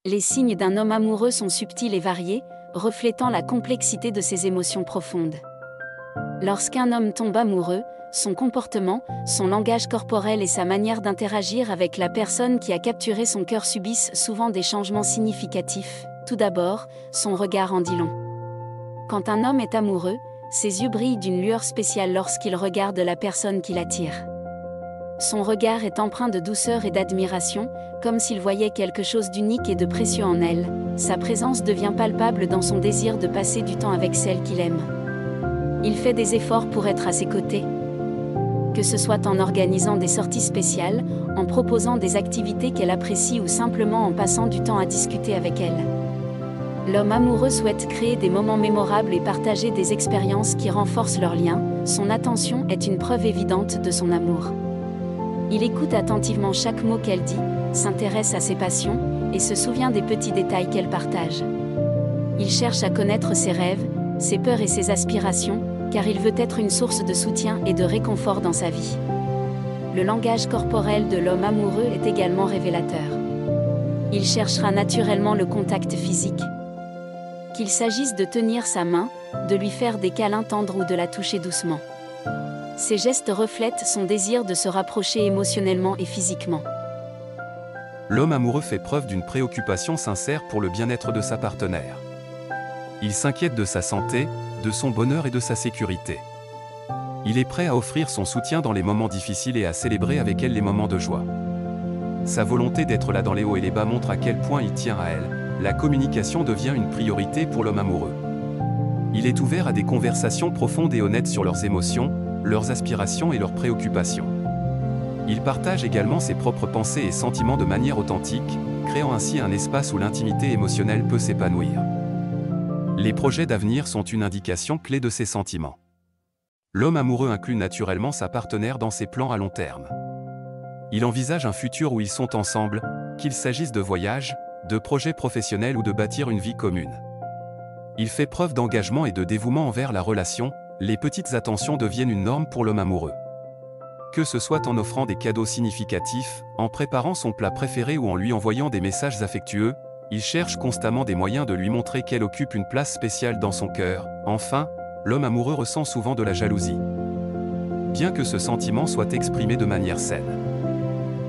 Les signes d'un homme amoureux sont subtils et variés, reflétant la complexité de ses émotions profondes. Lorsqu'un homme tombe amoureux, son comportement, son langage corporel et sa manière d'interagir avec la personne qui a capturé son cœur subissent souvent des changements significatifs. Tout d'abord, son regard en dit long. Quand un homme est amoureux, ses yeux brillent d'une lueur spéciale lorsqu'il regarde la personne qui l'attire. Son regard est empreint de douceur et d'admiration, comme s'il voyait quelque chose d'unique et de précieux en elle. Sa présence devient palpable dans son désir de passer du temps avec celle qu'il aime. Il fait des efforts pour être à ses côtés. Que ce soit en organisant des sorties spéciales, en proposant des activités qu'elle apprécie ou simplement en passant du temps à discuter avec elle. L'homme amoureux souhaite créer des moments mémorables et partager des expériences qui renforcent leur lien. Son attention est une preuve évidente de son amour. Il écoute attentivement chaque mot qu'elle dit, s'intéresse à ses passions, et se souvient des petits détails qu'elle partage. Il cherche à connaître ses rêves, ses peurs et ses aspirations, car il veut être une source de soutien et de réconfort dans sa vie. Le langage corporel de l'homme amoureux est également révélateur. Il cherchera naturellement le contact physique. Qu'il s'agisse de tenir sa main, de lui faire des câlins tendres ou de la toucher doucement. Ces gestes reflètent son désir de se rapprocher émotionnellement et physiquement. L'homme amoureux fait preuve d'une préoccupation sincère pour le bien-être de sa partenaire. Il s'inquiète de sa santé, de son bonheur et de sa sécurité. Il est prêt à offrir son soutien dans les moments difficiles et à célébrer avec elle les moments de joie. Sa volonté d'être là dans les hauts et les bas montre à quel point il tient à elle. La communication devient une priorité pour l'homme amoureux. Il est ouvert à des conversations profondes et honnêtes sur leurs émotions, leurs aspirations et leurs préoccupations. Il partage également ses propres pensées et sentiments de manière authentique, créant ainsi un espace où l'intimité émotionnelle peut s'épanouir. Les projets d'avenir sont une indication clé de ces sentiments. L'homme amoureux inclut naturellement sa partenaire dans ses plans à long terme. Il envisage un futur où ils sont ensemble, qu'il s'agisse de voyages, de projets professionnels ou de bâtir une vie commune. Il fait preuve d'engagement et de dévouement envers la relation, les petites attentions deviennent une norme pour l'homme amoureux. Que ce soit en offrant des cadeaux significatifs, en préparant son plat préféré ou en lui envoyant des messages affectueux, il cherche constamment des moyens de lui montrer qu'elle occupe une place spéciale dans son cœur. Enfin, l'homme amoureux ressent souvent de la jalousie. Bien que ce sentiment soit exprimé de manière saine.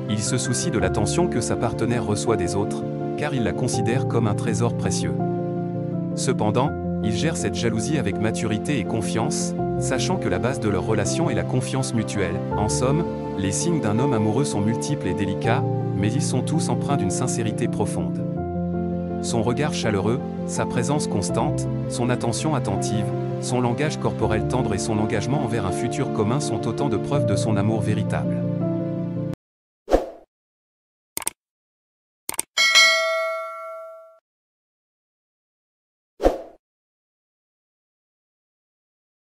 Il se soucie de l'attention que sa partenaire reçoit des autres, car il la considère comme un trésor précieux. Cependant, il gère cette jalousie avec maturité et confiance, sachant que la base de leur relation est la confiance mutuelle. En somme, les signes d'un homme amoureux sont multiples et délicats, mais ils sont tous empreints d'une sincérité profonde. Son regard chaleureux, sa présence constante, son attention attentive, son langage corporel tendre et son engagement envers un futur commun sont autant de preuves de son amour véritable.